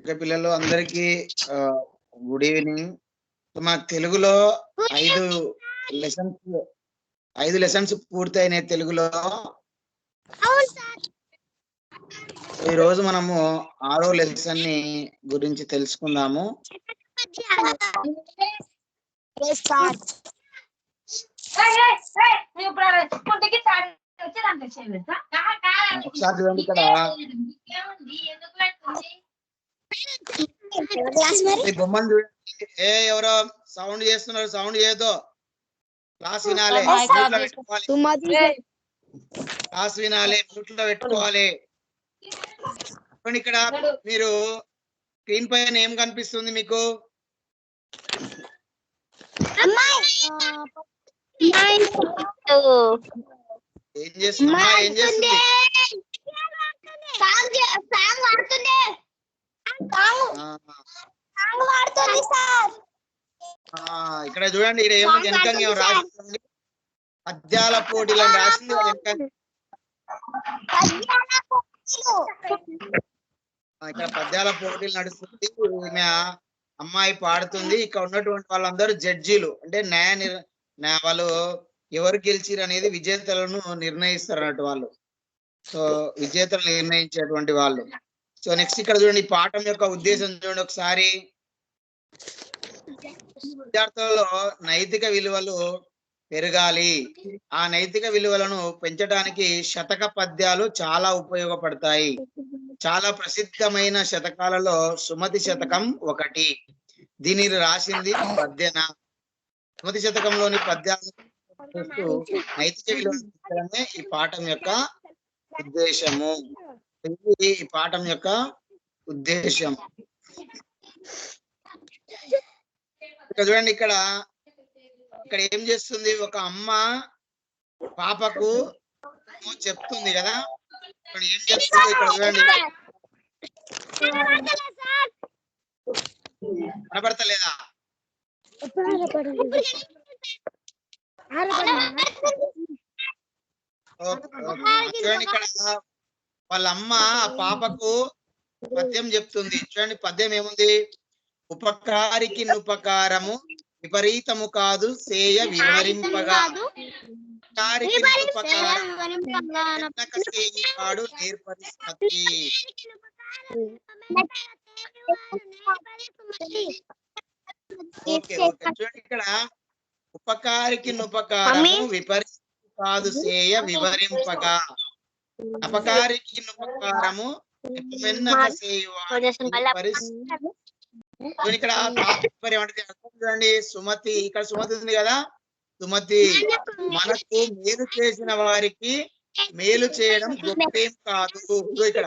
పిల్లలు అందరికీ good evening. మా తెలుగులో 5 లెసన్స్ పూర్తయినాయి తెలుగులో. ఈ రోజు మనము 6వ లెసన్ ని గురించి తెలుసుకుందాము. ఒకసారి చూడండి, ఇక్కడ బొమ్మను చూడండి. ఎవరో సౌండ్ చేస్తున్నారు, సౌండ్ చేయొద్దు. క్లాస్ వినాలి, క్లాస్ వినాలి, మ్యూట్లో పెట్టుకోవాలి. ఇక్కడ మీరు స్క్రీన్ పైన ఏం కనిపిస్తుంది మీకు? ఏం చేస్తుంది? ఇక్కడ చూడండి, ఇక్కడ ఏముంది వెనకంగా ఏమో రాసింది, పద్యాల పోటీలను రాసింది. ఇక్కడ పద్యాల పోటీలు నడుస్తుంది. అమ్మాయి పాడుతుంది. ఇక్కడ ఉన్నటువంటి వాళ్ళందరూ జడ్జీలు, అంటే వాళ్ళు ఎవరు గెలిచిరు అనేది విజేతలను నిర్ణయిస్తారు అన్నట్టు వాళ్ళు. సో విజేతలు నిర్ణయించేటువంటి వాళ్ళు. సో నెక్స్ట్ ఇక్కడ చూడండి, ఈ పాఠం యొక్క ఉద్దేశం చూడండి ఒకసారి. విద్యార్థులలో నైతిక విలువలు పెరగాలి. ఆ నైతిక విలువలను పెంచడానికి శతక పద్యాలు చాలా ఉపయోగపడతాయి. చాలా ప్రసిద్ధమైన శతకాలలో సుమతి శతకం ఒకటి. దీనిని రాసింది పద్యన. సుమతి శతకంలోని పద్యాలు నైతిక విలువలు పెంచడమే ఈ పాఠం యొక్క ఉద్దేశము. ఈ పాఠం యొక్క ఉద్దేశం ఇక్కడ చూడండి. ఇక్కడ ఏం చేస్తుంది? ఒక అమ్మ పాపకు చెప్తుంది కదా. ఇక్కడ ఏం చేస్తుంది? ఇక్కడ చూడండి, కనబడతలేదా? చూడండి, ఇక్కడ వాళ్ళ అమ్మ ఆ పాపకు పద్యం చెప్తుంది. చూడండి, పద్యం ఏముంది? ఉపకారికి నుపకారము విపరీతము కాదు సేయ వివరింపగా, వాడు నేర్పరిస్తతి. ఓకే ఓకే చూడండి, ఇక్కడ ఉపకారికి నుపకారము విపరీతము కాదు సేయ వివరింపగా, అపకారికి నుపకారము మెన్నక సేయువాడు నేర్పరిస్తతి. ఇక్కడ చూడండి, సుమతి, ఇక్కడ సుమతి ఉంది కదా. సుమతి, మనకు మేలు చేసిన వారికి మేలు చేయడం గొప్పేం కాదు. ఇక్కడ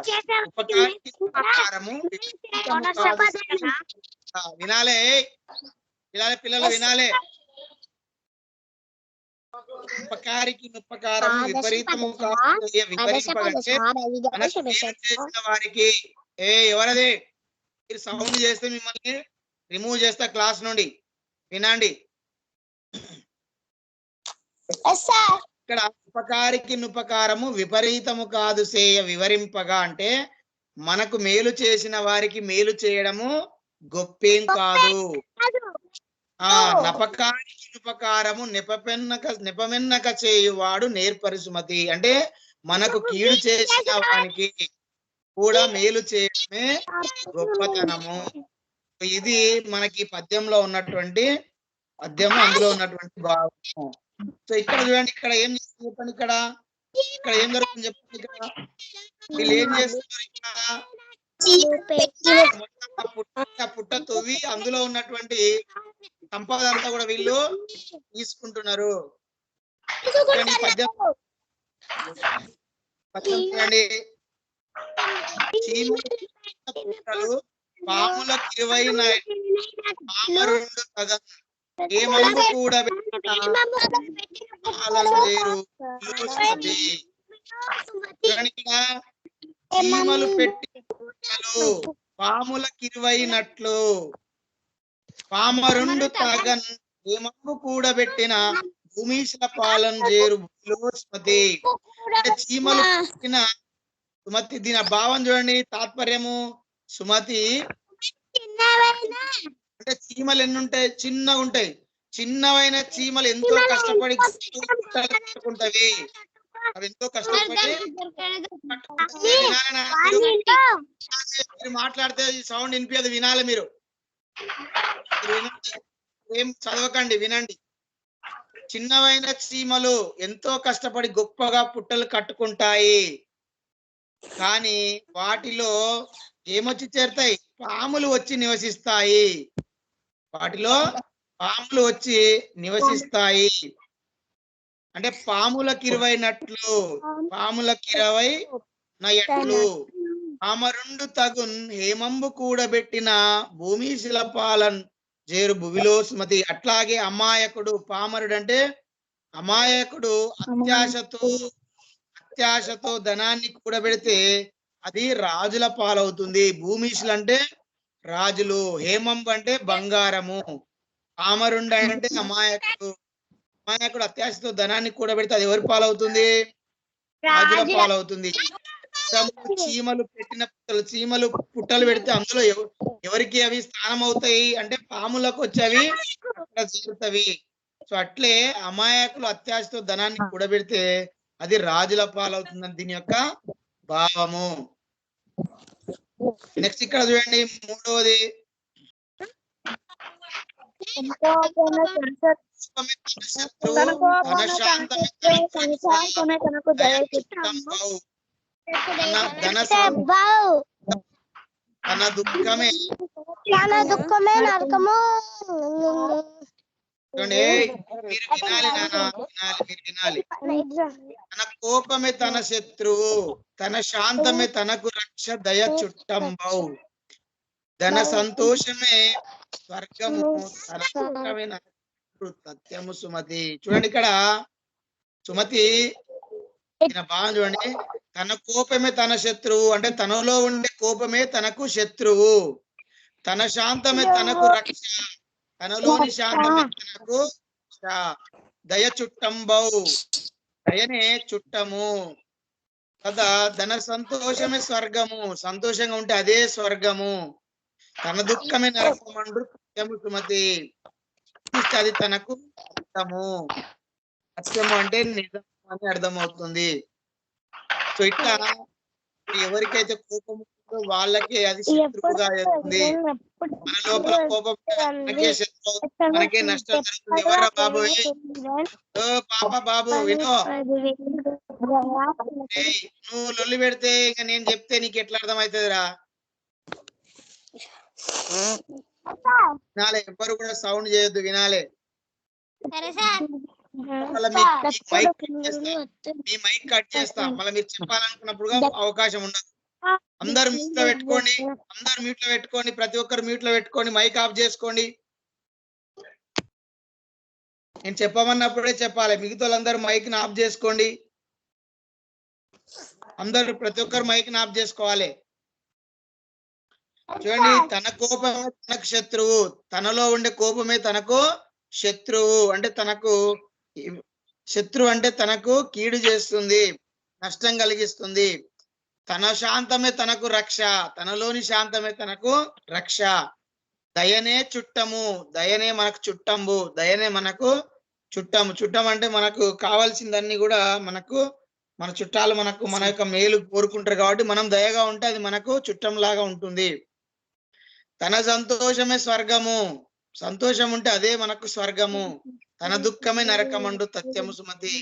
ఉపకారికి ఉపకారము వినాలే, వినాలే పిల్లలు వినాలే. ఉపకారికి ఉపకారము విపరీతము కాదు విపరీతమంటే మనకు మేలు చేసిన వారికి. ఎవరది? మీరు సౌండ్ చేస్తే మిమ్మల్ని రిమూవ్ చేస్తా క్లాస్ నుండి. వినండి, ఇక్కడ ఉపకారికి నుపకారము విపరీతము కాదు సేయ వివరింపగా అంటే మనకు మేలు చేసిన వారికి మేలు చేయడము గొప్పేం కాదు. నపకారికి నుపకారము నెపమెన్నక చేయువాడు నేర్పరిసుమతి అంటే మనకు కీడు చేసిన వానికి కూడా మేలు చేయడమే గొప్పతనము. ఇది మనకి పద్యంలో ఉన్నటువంటి పద్యము, అందులో ఉన్నటువంటి భావము. సో ఇక్కడ చూడండి, ఇక్కడ ఏం చేస్తుంది చెప్పండి. ఇక్కడ ఏం జరుగుతుంది చెప్పండి. ఇక్కడ వీళ్ళు ఏం చేస్తున్నారు? ఇక్కడ పుట్ట తవ్వి అందులో ఉన్నటువంటి సంపద అంతా కూడా వీళ్ళు తీసుకుంటున్నారు. పద్యం చూడండి, పుట్టలు పాములకు 20 పామరుండు తగ ఏమందు కూడా చీమలు పెట్టి పాములకు 20 పామరుండు తగన్ ఏమందు కూడా పెట్టిన భూమిశల పాలన చేరు స్మతి అంటే చీమలు పెట్టిన సుమతి. దీని భావం చూడండి, తాత్పర్యము. సుమతి అంటే చీమలు ఎన్ని ఉంటాయి? చిన్నగా ఉంటాయి. చిన్నవైన చీమలు ఎంతో కష్టపడి కట్టుకుంటవి. అవి ఎంతో కష్టపడి మీరు మాట్లాడితే ఈ సౌండ్ వినిపించదు, వినాలి మీరు. ఏం చదవకండి, వినండి. చిన్నవైన చీమలు ఎంతో కష్టపడి గొప్పగా పుట్టలు కట్టుకుంటాయి, కానీ వాటిలో ఏమొచ్చి చేరుతాయి? పాములు వచ్చి నివసిస్తాయి. వాటిలో పాములు వచ్చి నివసిస్తాయి. అంటే పాములకు 20 నట్లు, పాములకు 20 నయట్లు. ఆమరుండు తగున్ హేమంబు కూడబెట్టిన భూమి శిలపాలన్ జేరు భువిలో సుమతి. అట్లాగే అమాయకుడు, పామరుడు అంటే అమాయకుడు అత్యాశతో ధనాన్ని కూడబెడితే అది రాజుల పాలవుతుంది. భూమిశులు అంటే రాజులు, హేమంబు అంటే బంగారము, పామరుండ అంటే అమాయకుడు. అమాయకుడు అత్యాశతో ధనాన్ని కూడబెడితే అది ఎవరి పాలవుతుంది? రాజుల పాలవుతుంది. చీమలు పెట్టిన చీమలు పుట్టలు పెడితే అందులో ఎవరికి అవి స్థానం అవుతాయి అంటే పాములకు వచ్చి అవి చేరుతవి. సో అట్లే అమాయకులు అత్యాశతో ధనాన్ని కూడబెడితే అది రాజుల పాలవుతుందని దీని యొక్క భావము. నెక్స్ట్ ఇక్కడ చూడండి, మూడవది తన దుఃఖమే నరకము. మీరు వినాలి నాన్న, మీరు వినాలి. తన కోపమే తన శత్రువు, తన శాంతమే తనకు రక్ష, దయ చుట్టంబౌ. ధన సంతోషమే స్వర్గము, తన దుఃఖమే సత్యము సుమతి. చూడండి ఇక్కడ సుమతి బాగా చూడండి. తన కోపమే తన శత్రువు అంటే తనలో ఉండే కోపమే తనకు శత్రువు. తన శాంతమే తనకు రక్ష, తనలోని శాంతమే తనకు దయ చుట్టంబౌ. దయనే చుట్టము కదా. ధన సంతోషమే స్వర్గము, సంతోషంగా ఉంటే అదే స్వర్గము. తన దుఃఖమే నరకమండు సత్యము సుమతి. అది తనకు సత్యము. సత్యము అంటే నిజం అని అర్థమవుతుంది. సో ఇట్లా ఎవరికైతే కోపం ఉంటుందో వాళ్ళకే అది శత్రువుగా అవుతుంది. మన లోపల కోపం మనకే శత్రువు, మనకే నష్టం జరుగుతుంది. ఎవర్రా బాబు? పాప బాబు వినో, నువ్వు లొల్లి పెడితే ఇక నేను చెప్తే నీకు ఎట్లా అర్థమవుతుందిరా? వినాలే, ఎవ్వరు కూడా సౌండ్ చేయొద్దు, వినాలే. మీ మైక్ కట్ చేస్తా, మళ్ళీ మీరు చెప్పాలనుకున్నప్పుడు అవకాశం ఉండదు. అందరు మ్యూట్ లో పెట్టుకోండి, అందరు మ్యూట్ లో పెట్టుకోండి, ప్రతి ఒక్కరు మ్యూట్ లో పెట్టుకోండి, మైక్ ఆఫ్ చేసుకోండి. నేను చెప్పమన్నప్పుడే చెప్పాలి, మిగతా వాళ్ళందరూ మైక్ ని ఆఫ్ చేసుకోండి. అందరు ప్రతి ఒక్కరు మైక్ ని ఆఫ్ చేసుకోవాలి. చూడండి, తన కోపమే తనకు శత్రువు, తనలో ఉండే కోపమే తనకు శత్రువు. అంటే తనకు శత్రువు అంటే తనకు కీడు చేస్తుంది, నష్టం కలిగిస్తుంది. తన శాంతమే తనకు రక్ష, తనలోని శాంతమే తనకు రక్ష. దయనే చుట్టము, దయనే మనకు చుట్టంబు, దయనే మనకు చుట్టము. చుట్టం అంటే మనకు కావాల్సిందన్నీ కూడా మనకు, మన చుట్టాలు మనకు మన యొక్క మేలు కోరుకుంటారు కాబట్టి మనం దయగా ఉంటే అది మనకు చుట్టం లాగా ఉంటుంది. తన సంతోషమే స్వర్గము, సంతోషం ఉంటే అదే మనకు స్వర్గము. తన దుఃఖమే నరకమండు సత్యము సుమతి.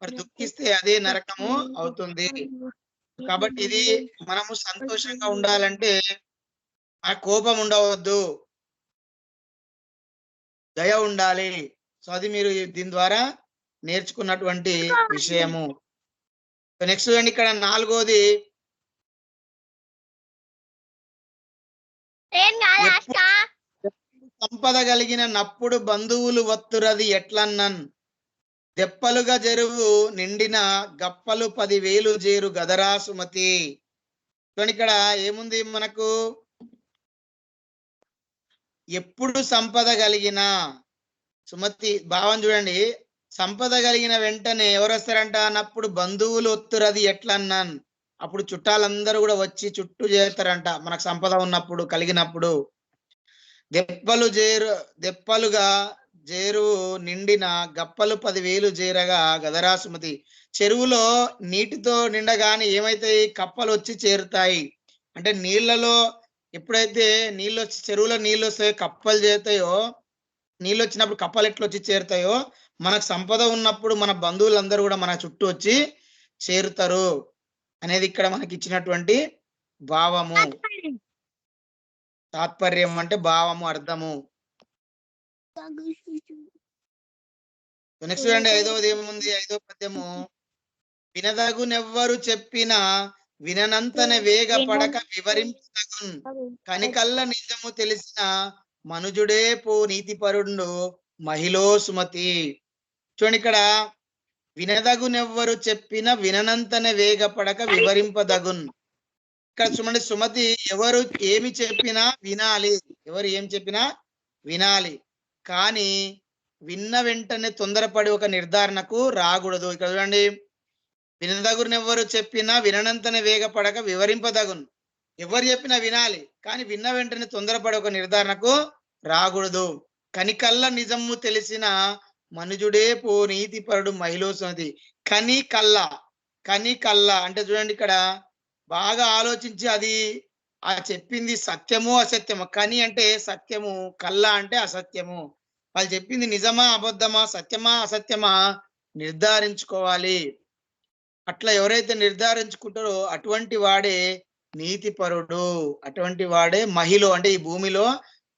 మరి దుఃఖిస్తే అదే నరకము అవుతుంది. కాబట్టి ఇది మనము సంతోషంగా ఉండాలంటే ఆ కోపం ఉండవద్దు, దయ ఉండాలి. సో అది మీరు దీని ద్వారా నేర్చుకున్నటువంటి విషయము. నెక్స్ట్ చూడండి, ఇక్కడ నాలుగోది, సంపద కలిగిన నప్పుడు బంధువులు వత్తురది ఎట్లన్నన్, దెప్పలుగా జరువు నిండిన గప్పలు 10,000 చేరు గదరా సుమతి. చూడండి ఇక్కడ ఏముంది మనకు, ఎప్పుడు సంపద కలిగిన సుమతి భావం చూడండి. సంపద కలిగిన వెంటనే ఎవరు వస్తారంట అన్నప్పుడు బంధువులు వత్తురది ఎట్లన్నాన్, అప్పుడు చుట్టాలందరూ కూడా వచ్చి చుట్టూ చేస్తారంట మనకు సంపద ఉన్నప్పుడు కలిగినప్పుడు. దెప్పలుగా జేరు నిండిన గప్పలు 10,000 చేరగా గదరా సుమతి. చెరువులో నీటితో నిండగానే ఏమైతాయి? కప్పలు వచ్చి చేరుతాయి. అంటే నీళ్ళలో ఎప్పుడైతే నీళ్ళు వచ్చి చెరువులో నీళ్ళు వస్తాయో కప్పలు చేరుతాయో, నీళ్ళు వచ్చినప్పుడు కప్పలు ఎట్లా వచ్చి చేరుతాయో, మనకు సంపద ఉన్నప్పుడు మన బంధువులందరూ కూడా మన చుట్టూ వచ్చి చేరుతారు అనేది ఇక్కడ మనకి ఇచ్చినటువంటి భావము. తాత్పర్యం అంటే భావము, అర్థము. నెక్స్ట్ చూడండి, 5వది ఏముంది? 5వ పద్యము. వినదగునెవ్వరు చెప్పిన విననంతనే వేగపడక వివరింపదగున్ కనికల్ల నిజము తెలిసిన మనుజుడే పో నీతిపరుడు మహిళో సుమతి. చూడండి ఇక్కడ, వినదగునెవ్వరు చెప్పిన విననంతనే వేగపడక వివరింపదగున్. ఇక్కడ చూడండి, సుమతి ఎవరు ఏమి చెప్పినా వినాలి, ఎవరు ఏం చెప్పినా వినాలి, కానీ విన్న వెంటనే తొందరపడి ఒక నిర్ధారణకు రాకూడదు. ఇక్కడ చూడండి, వినదగునెవ్వరు చెప్పినా విననంతనే వేగపడక వివరింపదగున్. ఎవరు చెప్పినా వినాలి, కానీ విన్న వెంటనే తొందరపడి ఒక నిర్ధారణకు రాకూడదు. కనికల్ల నిజము తెలిసిన మనుజుడే పో నీతిపరుడు మహిళో సుమతి. కని కల్ల అంటే చూడండి, ఇక్కడ బాగా ఆలోచించి అది ఆ చెప్పింది సత్యము అసత్యము. కని అంటే సత్యము, కల్ల అంటే అసత్యము. వాళ్ళు చెప్పింది నిజమా అబద్ధమా, సత్యమా అసత్యమా నిర్ధారించుకోవాలి. అట్లా ఎవరైతే నిర్ధారించుకుంటారో అటువంటి వాడే నీతిపరుడు, అటువంటి వాడే మహిళ అంటే ఈ భూమిలో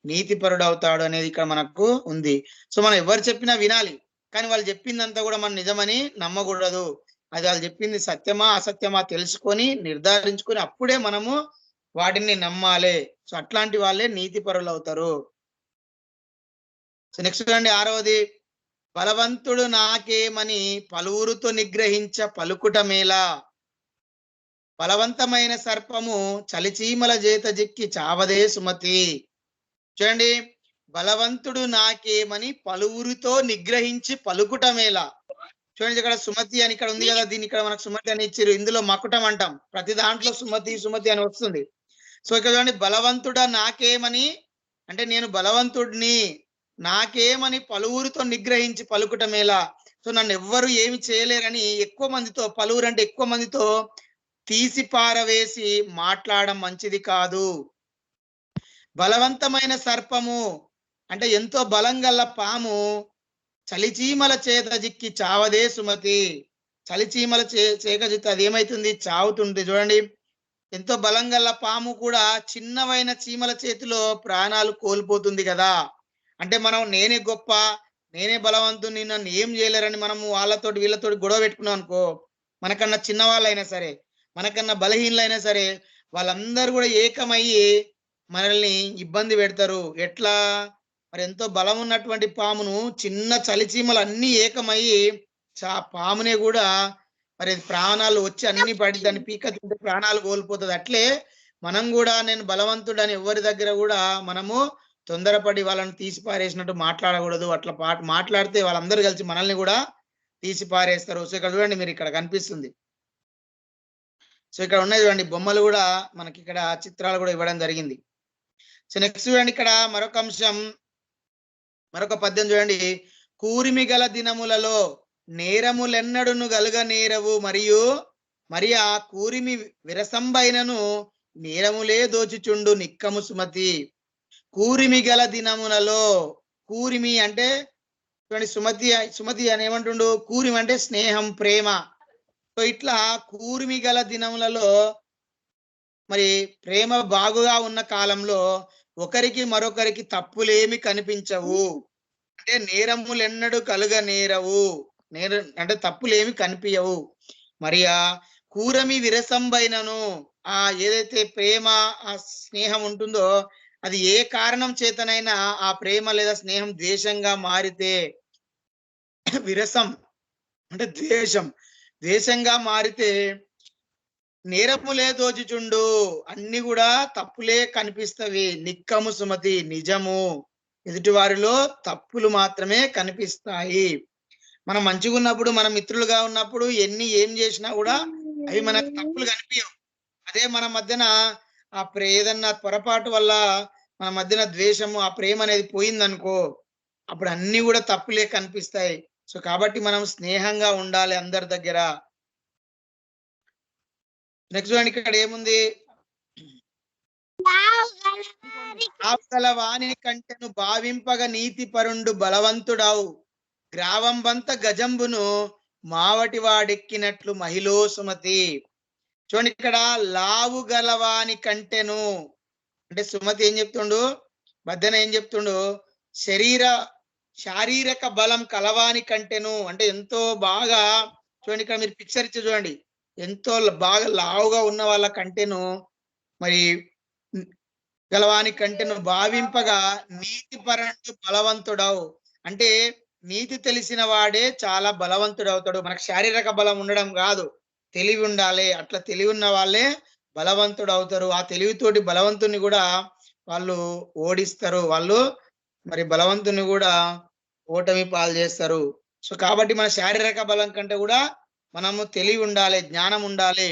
నీతిపరుడు అవుతాడు అనేది ఇక్కడ మనకు ఉంది. సో మనం ఎవరు చెప్పినా వినాలి, కానీ వాళ్ళు చెప్పిందంతా కూడా మనం నిజమని నమ్మకూడదు. అది వాళ్ళు చెప్పింది సత్యమా అసత్యమా తెలుసుకొని నిర్ధారించుకొని అప్పుడే మనము వాటిని నమ్మాలి. సో అట్లాంటి వాళ్ళే నీతిపరులు అవుతారు. సో నెక్స్ట్ చూడండి, 6వది. బలవంతుడు నాకేమని పలువురుతో నిగ్రహించ పలుకుట మేలా. బలవంతమైన సర్పము చలిచీమల చేత జిక్కి చావదే సుమతి. చూడండి, బలవంతుడు నాకేమని పలువురితో నిగ్రహించి పలుకుట మేలా. చూడండి, ఇక్కడ సుమతి అని ఇక్కడ ఉంది కదా, దీన్ని ఇక్కడ మనకు సుమతి అని ఇచ్చారు. ఇందులో మకుటం అంటాం, ప్రతి దాంట్లో సుమతి అని వస్తుంది. సో ఇక్కడ చూడండి, బలవంతుడా నాకేమని అంటే నేను బలవంతుడిని, నాకేమని పలువురితో నిగ్రహించి పలుకుటమేలా. సో నన్ను ఎవ్వరు ఏమి చేయలేరని ఎక్కువ మందితో, పలువురు అంటే ఎక్కువ మందితో తీసి పారవేసి మాట్లాడడం మంచిది కాదు. బలవంతమైన సర్పము అంటే ఎంతో బలం గల పాము చలిచీమల చేత జిక్కి చావదే సుమతి. చలిచీమల చేక జిక్కి అది ఏమైతుంది? చావుతుంది. చూడండి, ఎంతో బలం గల పాము కూడా చిన్నవైన చీమల చేతిలో ప్రాణాలు కోల్పోతుంది కదా. అంటే మనం నేనే గొప్ప, నేనే బలవంతుని, నన్ను ఏం చేయలేరని మనము వాళ్ళతోటి వీళ్ళతోటి గొడవ పెట్టుకున్నాం అనుకో, మనకన్నా చిన్న వాళ్ళైనా సరే, మనకన్నా బలహీనలైనా సరే, వాళ్ళందరూ కూడా ఏకమయ్యి మనల్ని ఇబ్బంది పెడతారు. ఎట్లా మరి? ఎంతో బలం ఉన్నటువంటి పామును చిన్న చలిచీమలు అన్ని ఏకమయ్యి పామునే కూడా మరి ప్రాణాలు వచ్చి అన్ని పడి దాన్ని పీక తింటే ప్రాణాలు కోల్పోతుంది. అట్లే మనం కూడా నేను బలవంతుడని ఎవరి దగ్గర కూడా మనము తొందరపడి వాళ్ళని తీసి పారేసినట్టు మాట్లాడకూడదు. అట్లా మాట్లాడితే వాళ్ళందరూ కలిసి మనల్ని కూడా తీసి పారేస్తారు. సో ఇక్కడ చూడండి, మీరు ఇక్కడ కనిపిస్తుంది. సో ఇక్కడ ఉన్నాయి చూడండి బొమ్మలు కూడా మనకి, ఇక్కడ చిత్రాలు కూడా ఇవ్వడం జరిగింది. సో నెక్స్ట్ చూడండి, ఇక్కడ మరొక అంశం, మరొక పద్యం చూడండి. కూరిమి గల దినములలో నేరములెన్నడును గలుగ నేరవు మరి ఆ కూరిమి విరసంబైనను నేరములే దోచుచుండు నిక్కము సుమతి. కూరిమి గల దినములలో, కూరిమి అంటే చూడండి, సుమతి అని ఏమంటుండు? కూరిమి అంటే స్నేహం, ప్రేమ. సో ఇట్లా కూరిమి గల దినములలో మరి ప్రేమ బాగుగా ఉన్న కాలంలో ఒకరికి మరొకరికి తప్పులేమి కనిపించవు. అంటే నేరములెన్నడు కలుగ నేరవు, అంటే తప్పులేమి కనిపించవు. మరి ఆ కూరమి విరసంబైనను, ఆ ఏదైతే ప్రేమ ఆ స్నేహం ఉంటుందో అది ఏ కారణం చేతనైనా ఆ ప్రేమ లేదా స్నేహం ద్వేషంగా మారితే, విరసం అంటే ద్వేషంగా మారితే నేరములే దోచుచుండు, అన్ని కూడా తప్పులే కనిపిస్తవి. నిక్కము సుమతి, నిజము. ఎదుటి వారిలో తప్పులు మాత్రమే కనిపిస్తాయి. మనం మంచిగా ఉన్నప్పుడు, మన మిత్రులుగా ఉన్నప్పుడు ఏం చేసినా కూడా అవి మనకు తప్పులు కనిపించవు. అదే మన మధ్యన ఏదన్నా పొరపాటు వల్ల మన మధ్యన ద్వేషము ఆ ప్రేమ అనేది పోయిందనుకో అప్పుడు అన్ని కూడా తప్పులే కనిపిస్తాయి. సో కాబట్టి మనం స్నేహంగా ఉండాలి అందరి దగ్గర. నెక్స్ట్ చూడండి ఇక్కడ ఏముంది, ఆపగల వాణి కంటెను భావింపగా నీతి పరుండు బలవంతుడావు, గ్రావంబంత గజంబును మావటి వాడెక్కినట్లు మహిళో సుమతి. చూడండి ఇక్కడ లావు గలవాని కంటెను అంటే సుమతి ఏం చెప్తుండు, మధ్యన ఏం చెప్తుండు, శారీరక బలం కలవాని కంటెను అంటే ఎంతో బాగా చూడండి ఇక్కడ మీరు పిక్చర్ ఇచ్చి చూడండి, ఎంతో బాగా లావుగా ఉన్న వాళ్ళ కంటెను మరి గలవాని కంటెను భావింపగా నీతి పరంటు బలవంతుడవు అంటే నీతి తెలిసిన వాడే చాలా బలవంతుడవుతాడు. మనకు శారీరక బలం ఉండడం కాదు, తెలివి ఉండాలి. అట్లా తెలివి ఉన్న వాళ్ళే బలవంతుడు అవుతారు. ఆ తెలివితోటి బలవంతుని కూడా వాళ్ళు ఓడిస్తారు, వాళ్ళు మరి బలవంతుని కూడా ఓటమి పాలు చేస్తారు. సో కాబట్టి మన శారీరక బలం కంటే కూడా మనము తెలివి ఉండాలి, జ్ఞానం ఉండాలి.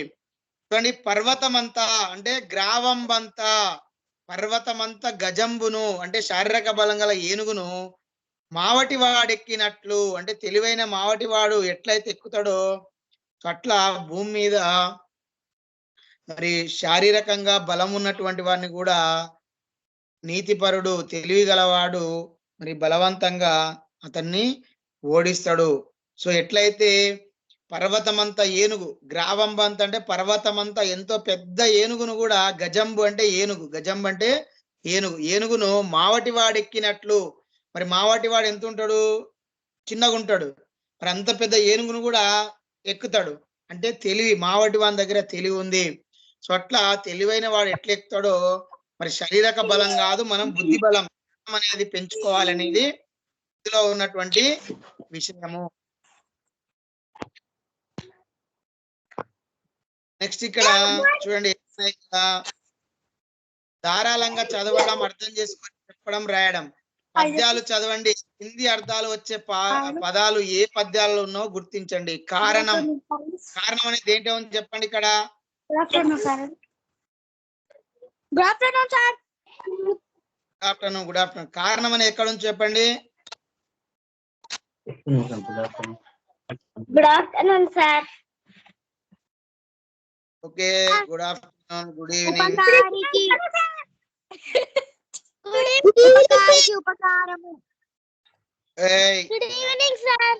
చూడండి పర్వతమంతా అంటే గ్రావంబంతా, పర్వతమంతా గజంబును అంటే శారీరక బలం గల ఏనుగును మావటి వాడెక్కినట్లు అంటే తెలివైన మావటి వాడు ఎట్లయితే ఎక్కుతాడో అట్లా భూమి మీద మరి శారీరకంగా బలం ఉన్నటువంటి వాడిని కూడా నీతిపరుడు తెలివి గలవాడు మరి బలవంతంగా అతన్ని ఓడిస్తాడు. సో ఎట్లయితే పర్వతమంతా ఏనుగు, గ్రావంబంత అంటే పర్వతమంతా ఎంతో పెద్ద ఏనుగును కూడా, గజంబు అంటే ఏనుగు, గజంబు అంటే ఏనుగు, ఏనుగును మావటి వాడెక్కినట్లు మరి మావటి వాడు ఎంత ఉంటాడు, చిన్నగా ఉంటాడు, మరి అంత పెద్ద ఏనుగును కూడా ఎక్కుతాడు అంటే తెలివి, మావటి వాని దగ్గర తెలివి ఉంది. సో అట్లా తెలివైన వాడు ఎట్లా ఎక్కుతాడో మరి శారీరక బలం కాదు, మనం బుద్ధి బలం అనేది పెంచుకోవాలనేది ఇందులో ఉన్నటువంటి విషయము. నెక్స్ట్ ఇక్కడ చూడండి, ధారాళంగా చదవడం, అర్థం చేసుకొని చెప్పడం, రాయడం. పద్యాలు చదవండి, హిందీ అర్థాలు వచ్చే పదాలు ఏ పద్యాలలో ఉన్నాయో గుర్తించండి. కారణం, కారణం అనేది ఏంటో చెప్పండి ఇక్కడ. Good afternoon. కారణం అనేది ఎక్కడ నుంచి చెప్పండి. Good afternoon sir. Okay, good afternoon, good evening. Good evening sir.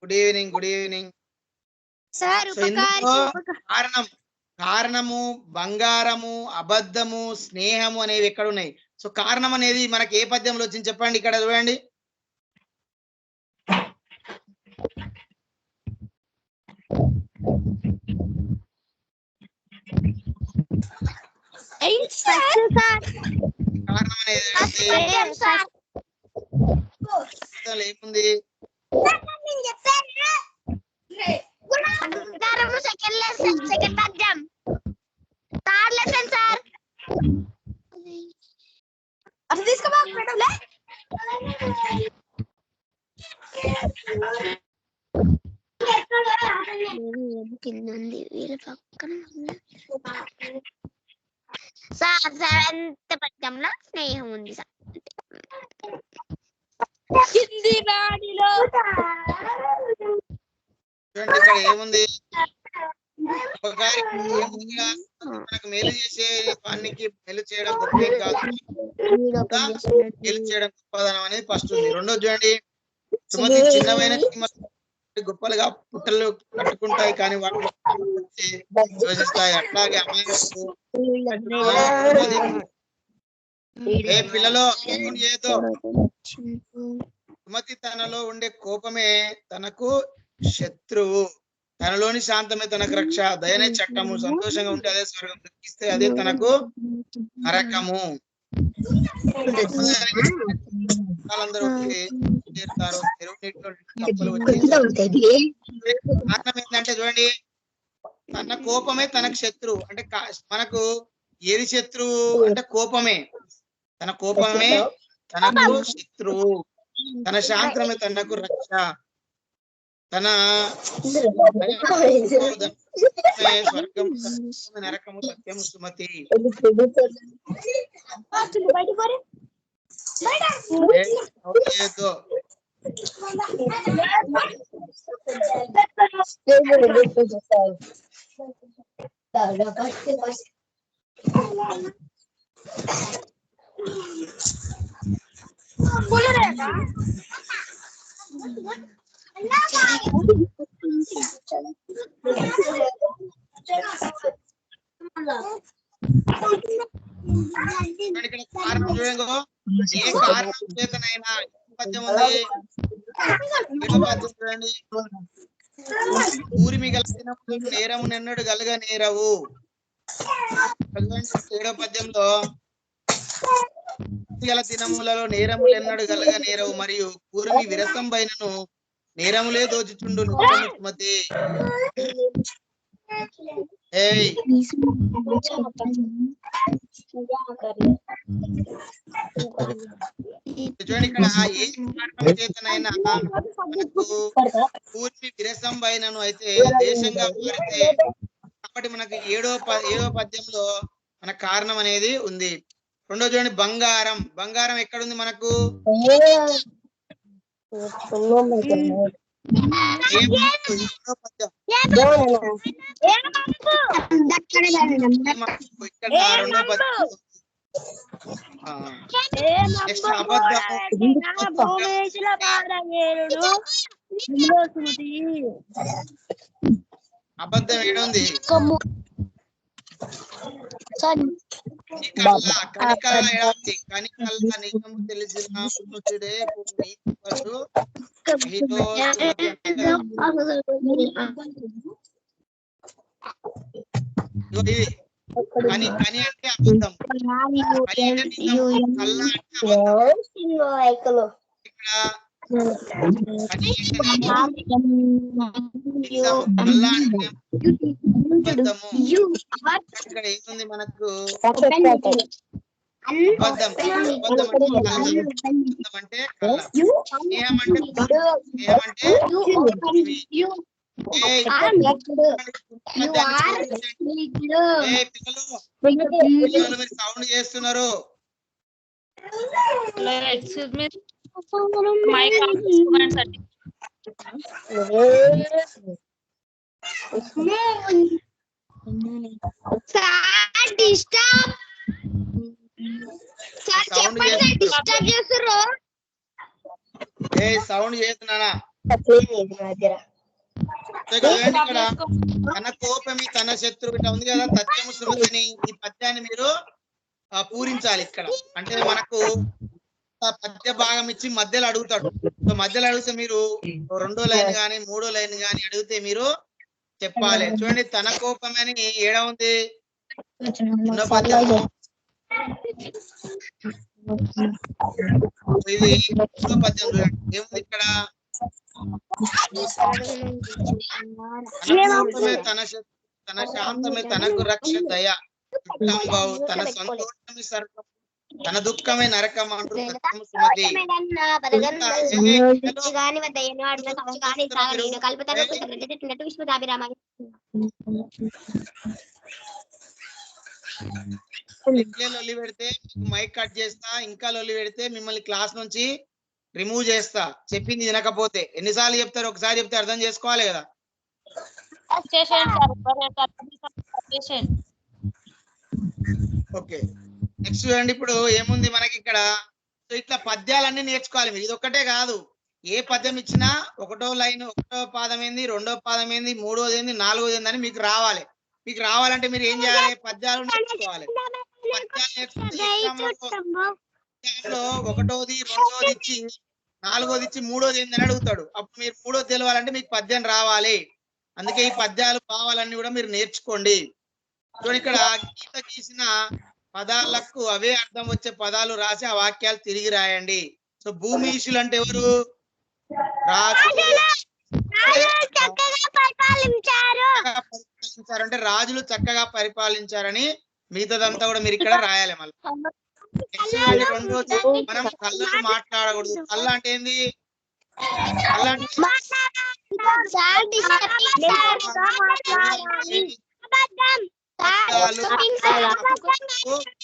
Good evening, good evening sir. కారణం, కారణము, బంగారము, అబద్ధము, స్నేహము అనేవి ఎక్కడ ఉన్నాయి. సో కారణం అనేది మనకి ఏ పద్యంలో వచ్చింది చెప్పండి. ఇక్కడ చూడండి, కారణం అనేది ఏముంది, సెకండ్ పద్యం థర్డ్ లెసన్ సార్. అది తీసుకోమా మేడంలే. కిందండి వీళ్ళ పక్కన సార్. సెవెంత్ పద్యంలో స్నేహం ఉంది సార్. హిందీ నాడిలో ఇక్కడ ఏముంది, మనకు మేలు చేసే వానికి మేలు చేయడం గొప్పేం కాదు, మేలు చేయడం గొప్పదనం అనేది ఫస్ట్ ఉంది. రెండోది చూడండి, సుమతి చిన్నమైన గొప్పలుగా పుట్టలు కట్టుకుంటాయి కానీ వాటిని యోచిస్తాయి. అట్లాగే అమ్మాయిలకు ఏ పిల్లలో ఏదో సుమతి తనలో ఉండే కోపమే తనకు శత్రువు, తనలోని శాంతమే తనకు రక్ష, దయనే చట్టము, సంతోషంగా ఉంటే అదే స్వర్గం, దుఃఖిస్తే అదే తనకు నరకము. అందరూ చేరుతారు, చెరువు నీటిలో కప్పలు వచ్చి. కారణం ఏంటంటే చూడండి, తన కోపమే తనకు శత్రువు అంటే మనకు ఏది శత్రువు అంటే కోపమే, తన కోపమే తనకు శత్రువు, తన శాంతమే తనకు రక్ష, తన స్వర్గం నరకము సత్యము సుమతి. ఇక్కడ కారణం చూడండి, ఏ కారణం చేతనైనా పద్యం ఉంది. చూడండి, ఊరిమి గల నేరము నిన్నడు గలగ నేరవు. 7వ పద్యంలో గల దినములలో నేరములు ఎన్నడు గలగ నేరవు మరియు ఊరిమి విరసం పైనను నేరములే దోచుచుండు సుమతి. చూడండి, ఇక్కడ ఏ కారణం చేతనైనా పూర్తి విరసం పైనను అయితే దేశంగా మారితే కాబట్టి మనకి 7వ పద్యంలో మన కారణం అనేది ఉంది. రెండో చూడండి, బంగారం. బంగారం ఎక్కడుంది మనకు? అబద్ధం ఏడుంది? కనికల్లా నిజము తెలిసిన కని కని అంటే అబద్ధం, కని అంటే నిజం, కల్లా అంటే అబద్ధం. ఇక్కడ కని కల్లా అంటే అబద్ధము. ఇక్కడ ఏముంది మనకు? అబద్ధం. అబద్ధం అంటే కళ్ళ. స్నేహం అంటే పిల్లలు మీరు సౌండ్ చేస్తున్నారు. సౌండ్ చేస్తున్నానా? ఇక్కడ తన కోపమి తన శత్రువు ఇట్లా ఉంది కదా, సత్యము సుమతిని. ఈ పద్యాన్ని మీరు పూరించాలి. ఇక్కడ అంటే మనకు పద్య భాగం ఇచ్చి మధ్యలో అడుగుతాడు. సో మధ్యలో అడిగితే మీరు 2వ లైన్ గాని 3వ లైన్ గాని అడిగితే మీరు చెప్పాలి. చూడండి, తన కోపమని ఏడ ఉంది? 2వ పద్యము. ఇది 2వ పద్యం. చూడండి ఏముంది ఇక్కడ? తన శాంతమే తనకు రక్ష దయ తన సంతోషమే సర్వం తన దుఃఖమే నరకం అంటూ సత్యము సుమతి. లొల్లి పెడితే మైక్ కట్ చేస్తా, ఇంకా లొల్లి పెడితే మిమ్మల్ని క్లాస్ నుంచి రిమూవ్ చేస్తా. చెప్పింది వినకపోతే ఎన్నిసార్లు చెప్తారు? ఒకసారి చెప్తే అర్థం చేసుకోవాలి కదా. ఓకే, నెక్స్ట్ చూడండి. ఇప్పుడు ఏముంది మనకి ఇక్కడ? ఇట్లా పద్యాలన్నీ నేర్చుకోవాలి మీరు. ఇది ఒక్కటే కాదు, ఏ పద్యం ఇచ్చినా 1వ లైన్ 1వ పాదం ఏంది, 2వ పాదం ఏంది, 3వది ఏంది, 4వది ఏంది అని మీకు రావాలి. మీకు రావాలంటే మీరు ఏం చేయాలి? పద్యాలు నేర్చుకోవాలి. పద్యాలు నేర్చుకుంటే 1వది 2వది ఇచ్చి 4వది ఇచ్చి 3వది ఏందని అడుగుతాడు. అప్పుడు మీరు 3వది తెలవాలంటే మీకు పద్యం రావాలి. అందుకే ఈ పద్యాలు భావాలన్నీ కూడా మీరు నేర్చుకోండి. చూడండి, ఇక్కడ గీత గీసిన పదాలకు అవే అర్థం వచ్చే పదాలు రాసి ఆ వాక్యాలు తిరిగి రాయండి. సో భూమిషులు అంటే ఎవరు? పరిపాలించారంటే రాజులు చక్కగా పరిపాలించారని మిగతాదంతా కూడా మీరు ఇక్కడ రాయాలి. మళ్ళీ 2వది మనం కళ్ళకు మాట్లాడకూడదు. కళ్ళ అంటే ఏంది? కళ్ళ అంటే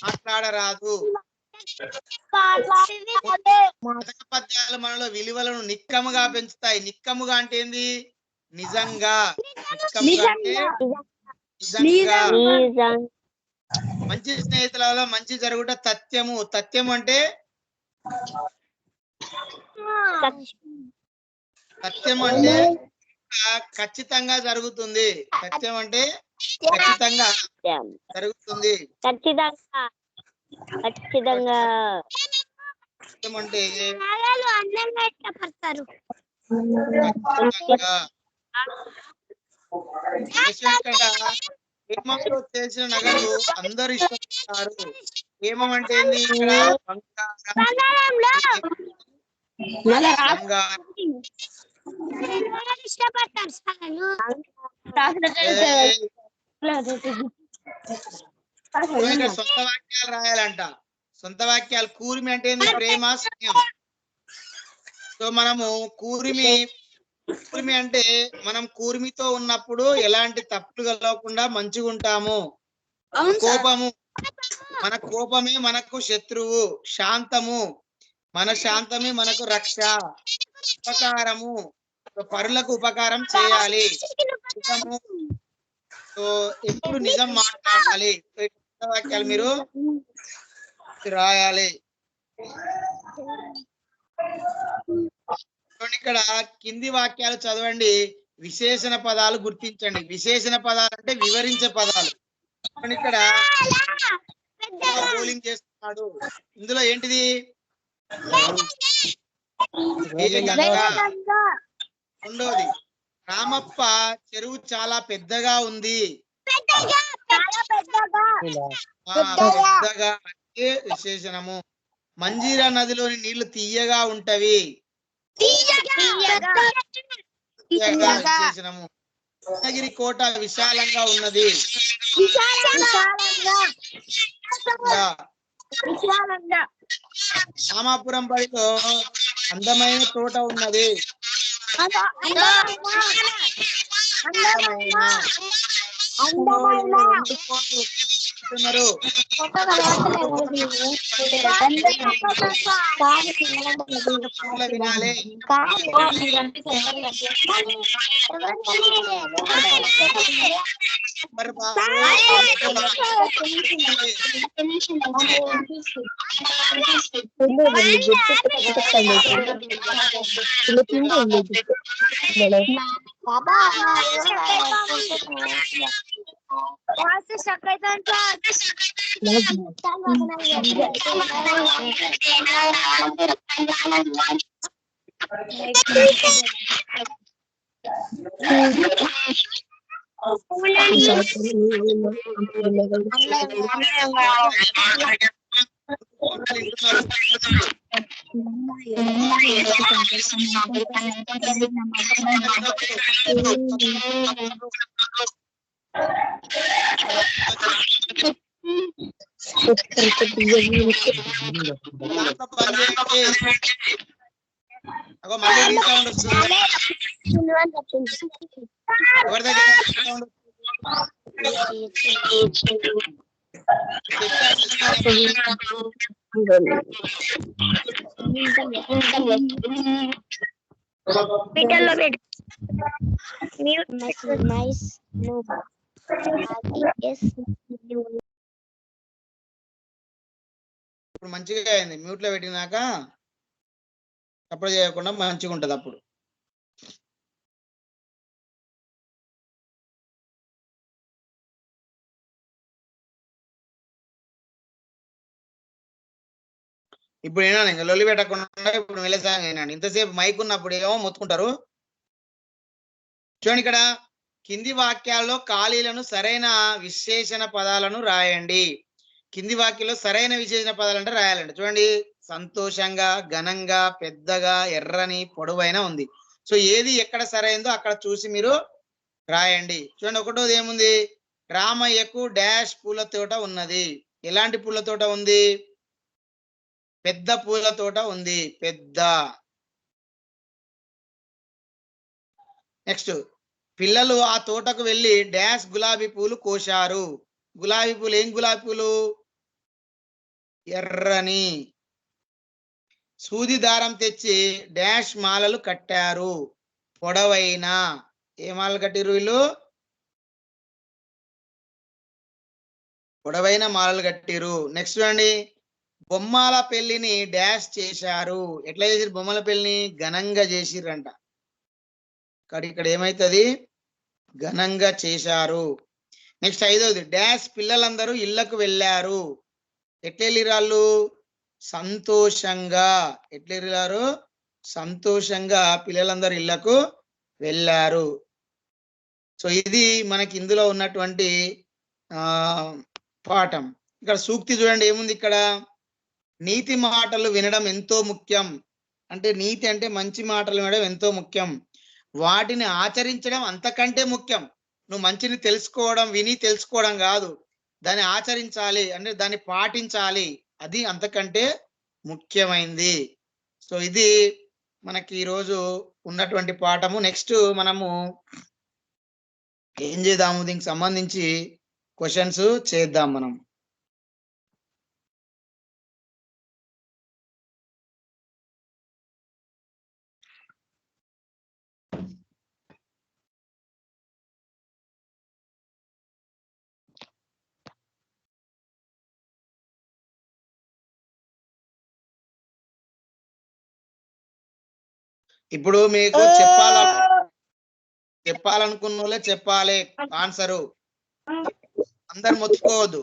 మాట్లాడరాదు. పద్యాలు మనలో విలువలను నిక్కముగా పెంచుతాయి. నిక్కముగా అంటే ఏంది? నిజంగా. నిక్కముగా అంటే నిజంగా. మంచి స్నేహితుల వల్ల మంచి జరుగుట తథ్యము. తథ్యము అంటే సత్యం అంటే ఖచ్చితంగా జరుగుతుంది. సత్యం అంటే ఖచ్చితంగా జరుగుతుంది. సత్యం అంటే హేమంతో చేసిన నగలు అందరు ఇష్టపడతారు. హేమం అంటే ఏంది? ఇక్కడ సొంత వాక్యాలు రాయాలంట. సొంత వాక్యాలు. కూర్మి అంటే ఏంది? ప్రేమ, స్నేహం. సో మనము కూర్మి అంటే మనం కూర్మితో ఉన్నప్పుడు ఎలాంటి తప్పులు కలగకుండా మంచిగా ఉంటాము. కోపము, మన కోపమే మనకు శత్రువు. శాంతము, మన శాంతమే మనకు రక్ష. ఉపకారము, పరులకు ఉపకారం చేయాలి. నిజము, సో ఎప్పుడు నిజం మాట్లాడాలి. వాక్యాలు మీరు రాయాలి. ఇక్కడ కింది వాక్యాలు చదవండి. విశేషణ పదాలు గుర్తించండి. విశేషణ పదాలు అంటే వివరించే పదాలు. ఇక్కడ బౌలింగ్ చేస్తున్నాడు. ఇందులో ఏంటిది? రెండోది, రామప్ప చెరువు చాలా పెద్దగా ఉంది. పెద్దగా అంటే విశేషణము. మంజీరా నదిలోని నీళ్లు తీయగా ఉంటవి. విశేషణము. రత్నగిరి కోట విశాలంగా ఉన్నది. రామాపురం బడిలో అందమైన తోట ఉన్నది. వినాలి. ఇప్పుడు మంచిగా అయింది. మ్యూట్ లో పెట్టినాక అప్పుడు చేయకుండా మంచిగా ఉంటది. అప్పుడు ఇప్పుడు ఏనా ఇంకా లొల్లి పెట్టకుండా ఇప్పుడు వెళ్ళేసాంగ్ అయినాడు. ఇంతసేపు మైక్ ఉన్నప్పుడు ఏమో మొత్తుకుంటారు. చూడండి, ఇక్కడ కింది వాక్యాల్లో ఖాళీలను సరైన విశేషణ పదాలను రాయండి. కింది వాక్యంలో సరైన విశేషణ పదాలు అంటే రాయాలండి. చూడండి, సంతోషంగా, ఘనంగా, పెద్దగా, ఎర్రని, పొడవైన ఉంది. సో ఏది ఎక్కడ సరైందో అక్కడ చూసి మీరు రాయండి. చూడండి, ఒకటోది ఏముంది? రామయ్యకు డాష్ పూల తోట ఉన్నది. ఎలాంటి పూల తోట ఉంది? పెద్ద పూల తోట ఉంది. పెద్ద. నెక్స్ట్ పిల్లలు ఆ తోటకు వెళ్ళి డాష్ గులాబీ పూలు కోశారు. గులాబీ పూలు ఏం గులాబీ పూలు? ఎర్రని. సూది దారం తెచ్చి డాష్ మాలలు కట్టారు. పొడవైన. ఏ మాలలు కట్టిరు వీళ్ళు? పొడవైన మాలలు కట్టిరు. నెక్స్ట్ చూడండి, బొమ్మల పెళ్లిని డాష్ చేశారు. ఎట్లా చేసిరు బొమ్మల పెళ్లిని? ఘనంగా చేసిరంట. ఇక్కడ ఏమైతుంది? ఘనంగా చేశారు. నెక్స్ట్ ఐదవది, డాష్ పిల్లలందరూ ఇళ్లకు వెళ్ళారు. ఎట్లెళ్ళిరాళ్ళు? సంతోషంగా. ఎట్లెళ్ళారు? సంతోషంగా పిల్లలందరూ ఇళ్లకు వెళ్ళారు. సో ఇది మనకి ఇందులో ఉన్నటువంటి పాఠం. ఇక్కడ సూక్తి చూడండి ఏముంది ఇక్కడ? నీతి మాటలు వినడం ఎంతో ముఖ్యం. అంటే నీతి అంటే మంచి మాటలు వినడం ఎంతో ముఖ్యం. వాటిని ఆచరించడం అంతకంటే ముఖ్యం. నువ్వు మంచిని తెలుసుకోవడం, విని తెలుసుకోవడం కాదు, దాన్ని ఆచరించాలి, అంటే దాన్ని పాటించాలి, అది అంతకంటే ముఖ్యమైంది. సో ఇది మనకి ఈరోజు ఉన్నటువంటి పాఠము. నెక్స్ట్ మనము ఏం చేద్దాము? దీనికి సంబంధించి క్వశ్చన్స్ చేద్దాం మనం. ఇప్పుడు మీకు చెప్పాలనుకున్న వాళ్ళే చెప్పాలి ఆన్సరు. అందరు మొత్తుకోవద్దు.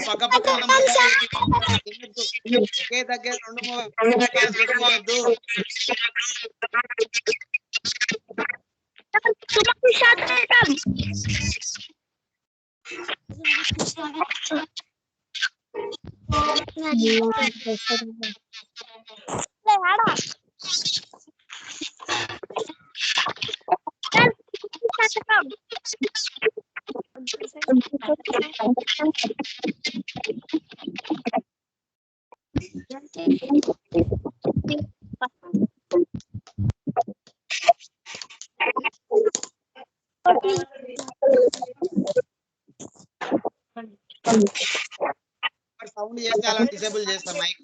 పక్క పక్క ఒకే దగ్గర రెండు పెట్టుకోవద్దు. సౌండ్ చేస్తే అలా డిసేబుల్ చేస్తాం. మైక్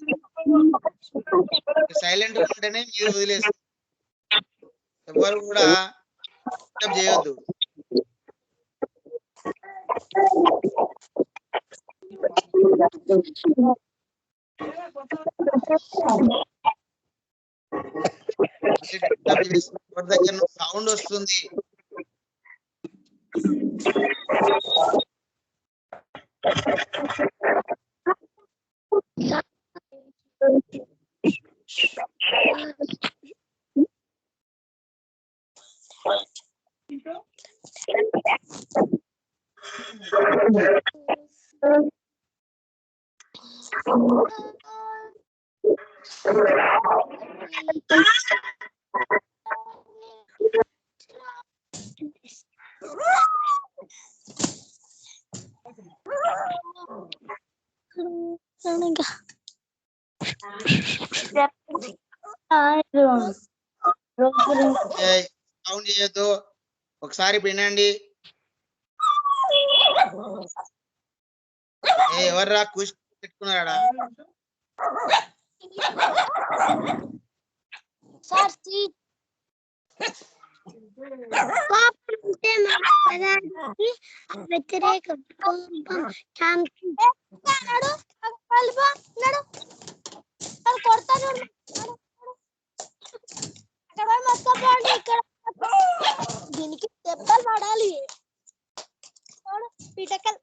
సైలెంట్ ఉంటేనే మీరు వదిలేస్తారు. ఎవరు కూడా డిస్టర్బ్ చేయొద్దు. దగ్గర సౌండ్ వస్తుంది. సౌండ్ చేయొద్దు. ఒకసారి వినండి. ఎవర్రా కూసి పెట్టుకున్నారా? వ్యతిరేక దీనికి దెబ్బలు పడాలి. పిటకల్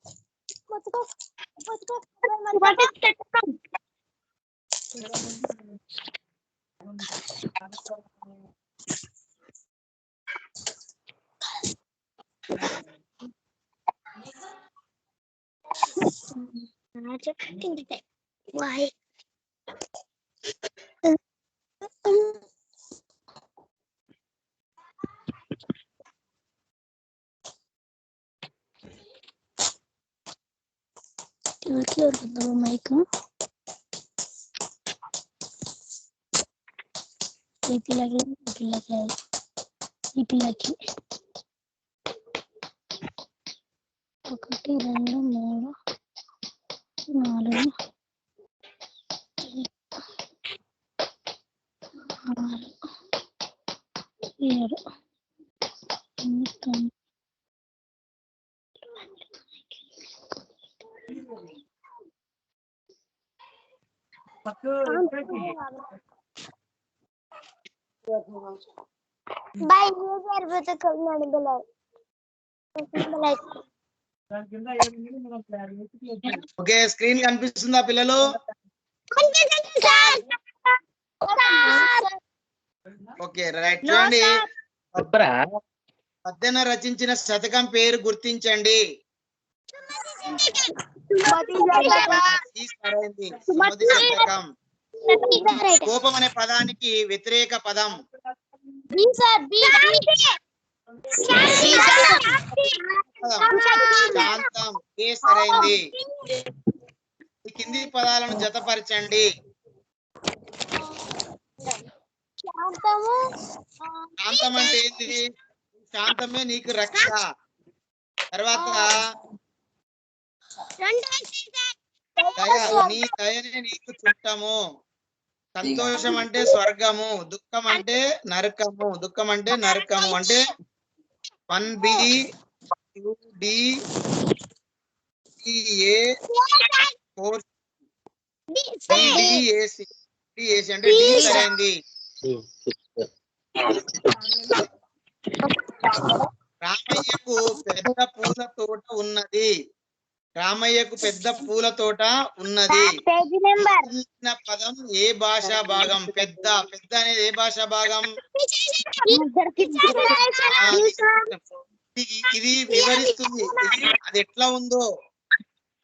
మైక్ ఈ పిల్లకి 1 2 3 4 6 7 ఓకే, స్క్రీన్ కనిపిస్తుందా పిల్లలు? Okay, right. చూడండి, పద్యన రచించిన శతకం పేరు గుర్తించండి. ఈ సరైనది. సుమతి శతకం. కోపం అనే పదానికి వ్యతిరేక పదం శాంతం. ఏ సరైంది. ఈ కింది పదాలను జతపరచండి. శాంతం అంటే ఏంటి? శాంతమే నీకు రక్ష. తర్వాత దయ, నీ దయనే నీకు చుట్టము. సంతోషం అంటే స్వర్గము. దుఃఖం అంటే నరకము. దుఃఖం అంటే నరకము. అంటే 1B 2D 3A 4AC అంటే డి సరైంది. రామయ్యకు పెద్ద పూల తోట ఉన్నది. రామయ్యకు పెద్ద పూల తోట ఉన్నది. పదం ఏ భాషా భాగం? పెద్ద. పెద్ద అనేది ఏ భాషా భాగం? ఇది వివరిస్తుంది. అది ఎట్లా ఉందో,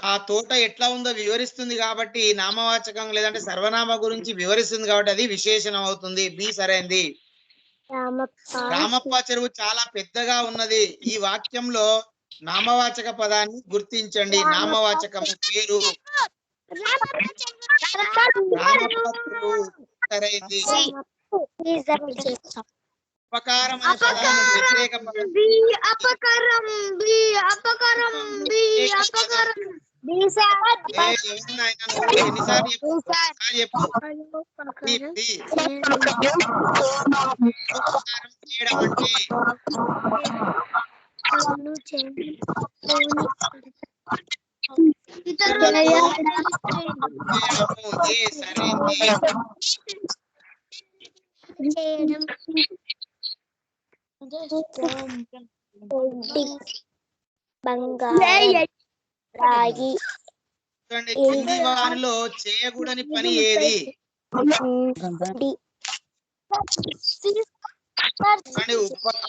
ఆ తోట ఎట్లా ఉందో వివరిస్తుంది కాబట్టి నామవాచకం లేదంటే సర్వనామ గురించి వివరిస్తుంది కాబట్టి అది విశేషణం అవుతుంది. బి సరైంది. రామప్ప చెరువు చాలా పెద్దగా ఉన్నది. ఈ వాక్యంలో నామవాచక పదాన్ని గుర్తించండి. నామవాచకము పేరు. సరైంది. ఉపకారం అనే పదాన్ని వ్యతిరేక పదం. ఎన్నిసార్లు చెప్పు? ఉపకారం చేయడం అంటే కింది వారిలో చేయకూడని పని ఏది?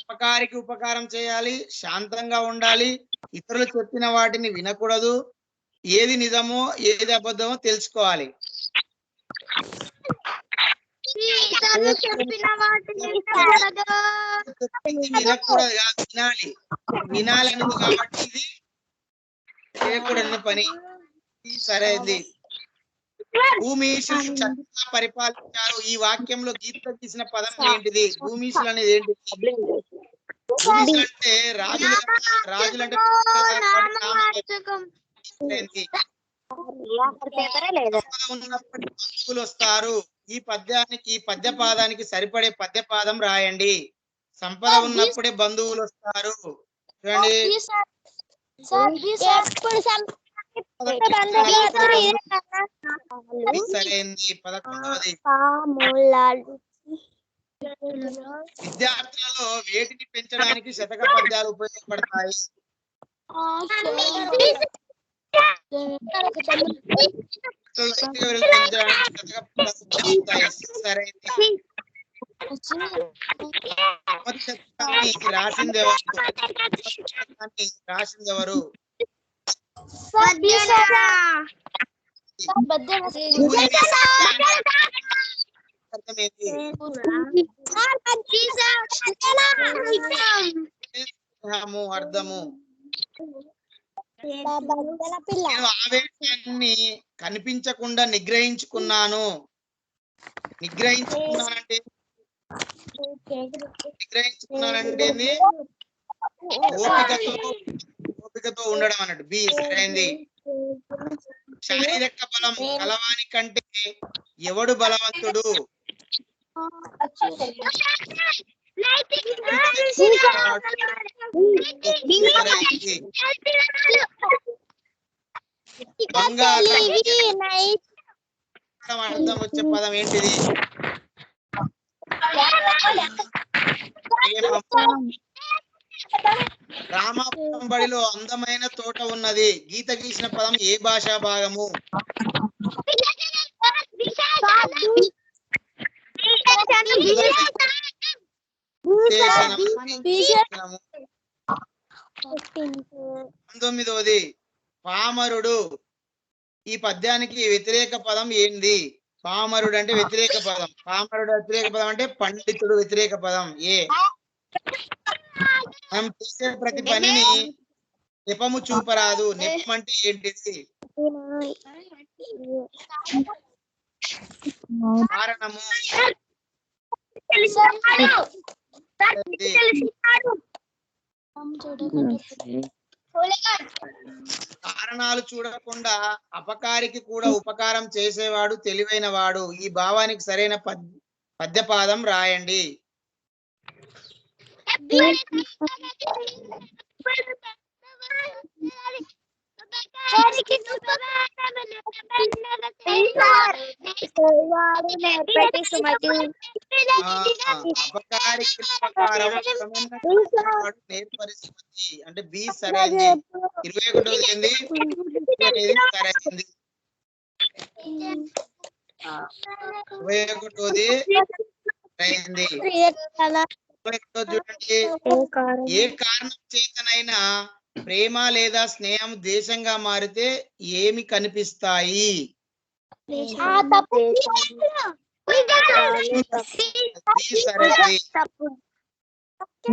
ఉపకారికి ఉపకారం చేయాలి, శాంతంగా ఉండాలి, ఇతరులు చెప్పిన వాటిని వినకూడదు, ఏది నిజమో ఏది అబద్ధమో తెలుసుకోవాలి. వినకూడదు కాదు, వినాలి. వినాలన్నది కాబట్టి ఇది చేయకూడని పని. సరైనది. భూమీషులు చక్కగా పరిపాలించారు. ఈ వాక్యంలో గీత గీసిన పదం ఏంటిది? భూమీషులు అనేది ఏంటి? భూమీషులు అంటే రాజులంటే ఉన్నప్పుడు వస్తారు. ఈ పద్య పాదానికి సరిపడే పద్య పాదం రాయండి. సంపద ఉన్నప్పుడే బంధువులు వస్తారు. చూడండి, సరైనది. 11వది. విద్యార్థులలో వేటిని పెంచడానికి శతక పద్యాలు ఉపయోగపడతాయి? సరైనది. రాసిందెవరు? అర్థం ఏంటి? స్నేహము అర్థము. నేను ఆవేశాన్ని కనిపించకుండా నిగ్రహించుకున్నాను. నిగ్రహించుకున్నానంటే ఓపికతో ఉండడం అన్నట్టు. బి సరైంది. శారీరక బలం కలవాని కంటే ఎవడు బలవంతుడు? అర్థం వచ్చే పదం ఏంటిది? రామాపురం బడిలో అందమైన తోట ఉన్నది. గీత గీసిన పదం ఏ భాషా భాగము? పంతొమ్మిదవది పామరుడు. ఈ పద్యానికి వ్యతిరేక పదం ఏంది? పామరుడు అంటే వ్యతిరేక పదం. పామరుడు వ్యతిరేక పదం అంటే పండితుడు వ్యతిరేక పదం. ఏ మనం చేసే ప్రతి పనిని నెపము చూపరాదు. నెపం అంటే ఏంటిది? కారణము. కారణాలు చూడకుండా అపకారికి కూడా ఉపకారం చేసేవాడు తెలివైన వాడు. ఈ భావానికి సరైన పద్యపాదం రాయండి. అపకారికి ఉపకారం నేర్పరిస్థితి అంటే బి సరైంది. 21 ఏంది? సరైంది. 21 సరైంది. చూడండి, ఏ కారణం చేతనైనా ప్రేమ లేదా స్నేహం ద్వేషంగా మారితే ఏమి కనిపిస్తాయి?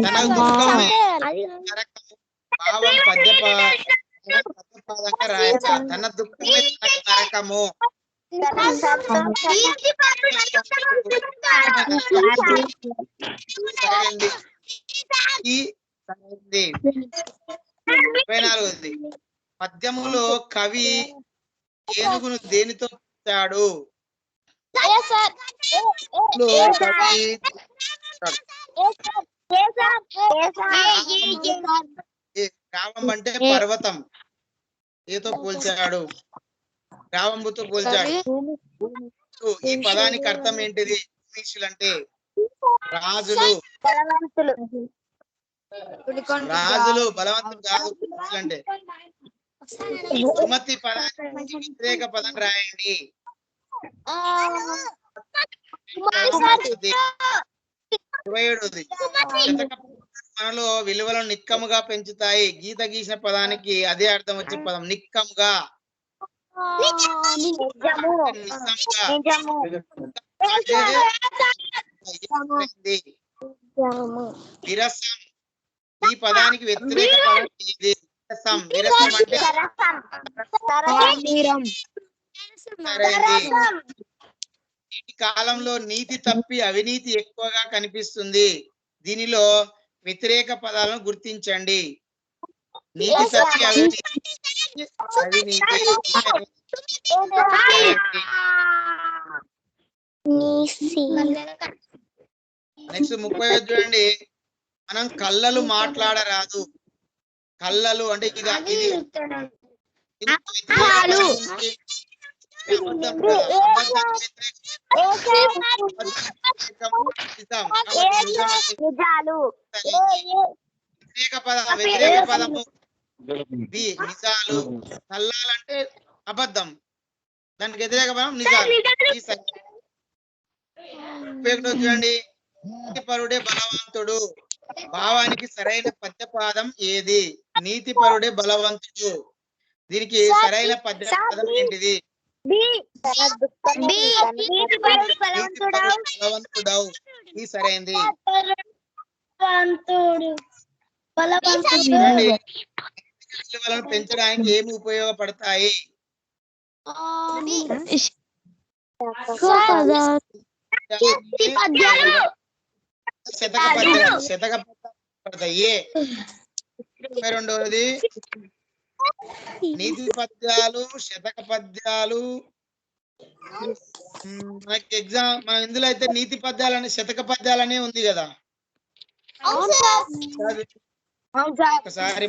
తన దుఃఖమే భావం పద్యపాదంగా రాయాలి. తన దుఃఖమే తనకు నరకము. సరైంది. 24 పద్యములో కవి ఏనుగును దేనితో పోల్చాడు? రావం అంటే పర్వతం. ఏతో పోల్చాడు? రావంబుతో పోల్చాడు. ఈ పదానికి అర్థం ఏంటిది? అంటే రాజులు. రాజులు బలవంతులు కాదు అంటే. సుమతి పదానికి వ్యతిరేక పదం రాయండి. మనలో విలువలను నిక్కముగా పెంచుతాయి. గీత గీసిన పదానికి అదే అర్థం వచ్చే పదం నిక్కముగా. విరసం. ఈ పదానికి వ్యతిరేక పదం ఇది. విరసం. విరసం అంటే ఈ కాలంలో నీతి తప్పి అవినీతి ఎక్కువగా కనిపిస్తుంది. దీనిలో వ్యతిరేక పదాలను గుర్తించండి. నీతి తప్పి అవినీతి. నెక్స్ట్ 30 చూడండి. మనం కళ్ళలు మాట్లాడరాదు. కళ్ళలు అంటే ఇది వ్యతిరేక పదము బి నిజాలు. కళ్ళాలంటే అబద్ధం. దానికి వ్యతిరేక పదం నిజాలు. చూడండి, నీతిపరుడే బలవంతుడు. భావానికి సరైన పద్యపాదం ఏది? నీతిపరుడే బలవంతుడు. దీనికి సరైన పదం ఏంటిది? బలవంతుడవు. ఈ సరైనది. చూడండి, విలువలను పెంచడానికి ఏమి ఉపయోగపడతాయి? శతక పద్యాలు పడతాయి. 22వది నీతి పద్యాలు, శతక పద్యాలు. మనకి ఎగ్జామ్ మన ఇందులో అయితే నీతి పద్యాలు అని శతక పద్యాలనే ఉంది కదా. ఒకసారి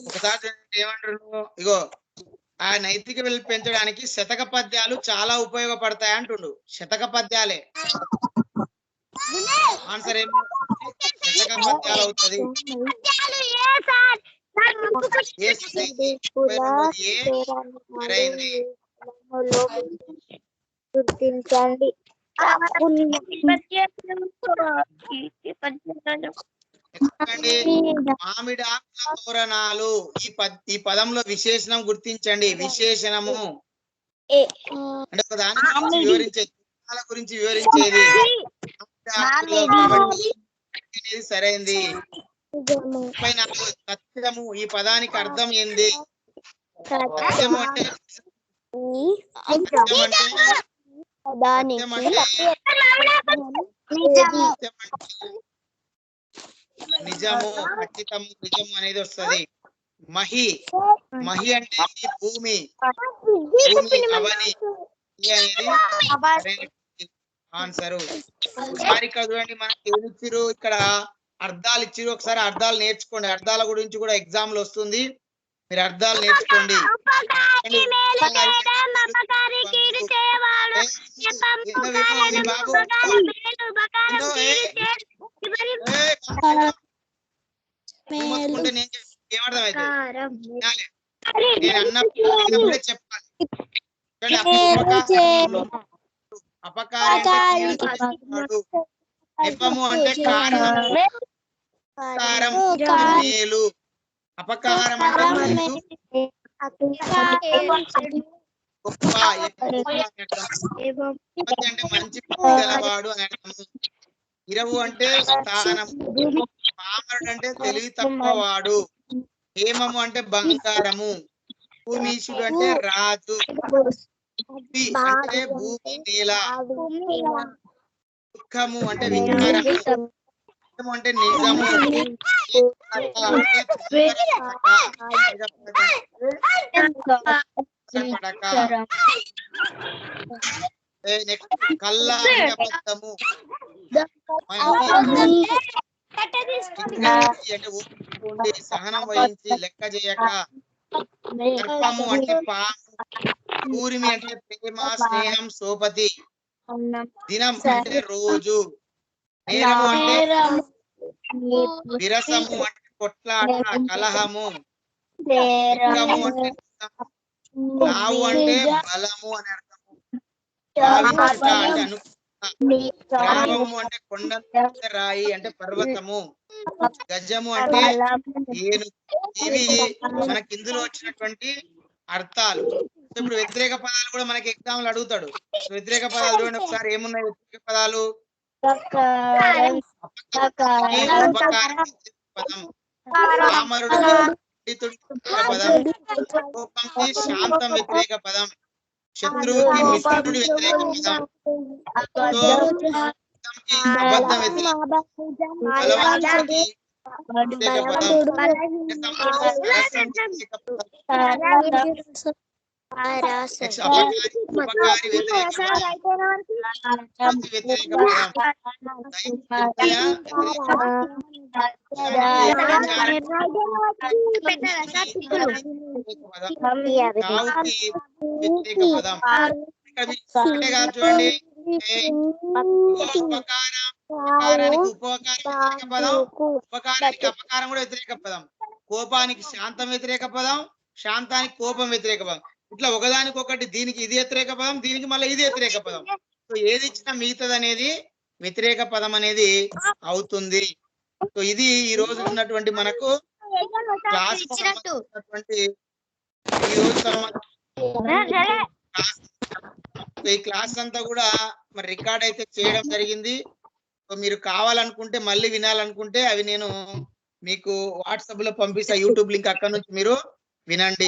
ఒకసారి ఏమంటారు, ఇగో ఆ నైతిక విలువ పెంచడానికి శతక పద్యాలు చాలా ఉపయోగపడతాయి అంటుండు. శతక పద్యాలే ఆన్సర్ ఏమి? శతక పద్యాలు అవుతుంది. గుర్తించండి. మామిడి ఆకుల తోరణాలు. ఈ పదంలో విశేషణం గుర్తించండి. విశేషణము అంటే ఒక దాని గురించి వివరించేది, గురించి వివరించేది. సరైంది. 34 సత్యము. ఈ పదానికి అర్థం ఏంది? సత్యము అంటే నిజము, ఖచ్చితము, నిజము అనేది వస్తుంది. మహి అంటే భూమి, అవని అనేది ఆన్సరు. ఒకసారి ఇక్కడ చూడండి, మనకి ఏమి ఇచ్చిరు, ఇక్కడ అర్థాలు ఇచ్చిరు. ఒకసారి అర్థాలు నేర్చుకోండి. అర్థాల గురించి కూడా ఎగ్జామ్ లో వస్తుంది. మీరు అర్థాలు నేర్చుకోండి. ఏమర్థమైతే నేను అన్నప్పుడే చెప్పాలి. అపకారం నెపము అంటే కారణం, మేలు. అపకారం అంటే గొప్ప, అంటే మంచి గలవాడు అని అర్థము. ఇరవు అంటే స్థానం, పామరుడు అంటే తెలివి తక్కువవాడు, హేమము అంటే బంగారము, భూమీషుడు అంటే రాజు, అంటే భూమి నేల, దుఃఖము అంటే వికారము, అంటే నిజము, కళ్ళ అంటే అబద్ధము, అంటే సహనం వహించి లెక్క చేయక, సర్పము అంటే పాము, ఊరిమి అంటే ప్రేమ, స్నేహం, సోపతి, దినం అంటే రోజు, నేరము అంటే విరసము అంటే కొట్లాట, కలహము, అంటే లావు అంటే బలము అని అర్థము, అంటే గ్రామము అంటే కొండ, రాయి అంటే పర్వతము, గజము అంటే ఏనుగు. ఇవి మనకి ఇందులో వచ్చినటువంటి అర్థాలు. ఇప్పుడు వ్యతిరేక పదాలు కూడా మనకి ఎగ్జామ్ లో అడుగుతాడు. వ్యతిరేక పదాలు చూడండి ఒకసారి, ఏమున్నాయి వ్యతిరేక పదాలు? పదం, రామరుడు పదం, కోపంకి శాంతం వ్యతిరేక పదం, శత్రువుకి మిత్రుడి వ్యతిరేక పదం, అబద్ధం వ్యతిరేక పదం, ఉపకారి వ్యతిరేక పదం. చూడండి, ఉపకారానికి ఉపకారం వ్యతిరేక పదం, ఉపకారానికి అపకారం కూడా వ్యతిరేక పదం, కోపానికి శాంతం వ్యతిరేక పదం, శాంతానికి కోపం వ్యతిరేక పదం. ఇట్లా ఒకదానికొకటి, దీనికి ఇది వ్యతిరేక పదం, దీనికి మళ్ళీ ఇది వ్యతిరేక పదం. సో ఏది ఇచ్చినా మిగతాది అనేది వ్యతిరేక పదం అనేది అవుతుంది. సో ఇది ఈ రోజు ఉన్నటువంటి మనకు క్లాస్ సంబంధించినటువంటి ఈ రోజు ఈ క్లాస్ అంతా కూడా మరి రికార్డ్ అయితే చేయడం జరిగింది. సో మీరు కావాలనుకుంటే మళ్ళీ వినాలనుకుంటే అవి నేను మీకు వాట్సాప్ లో పంపిస్తా, యూట్యూబ్ లింక్, అక్కడ నుంచి మీరు వినండి.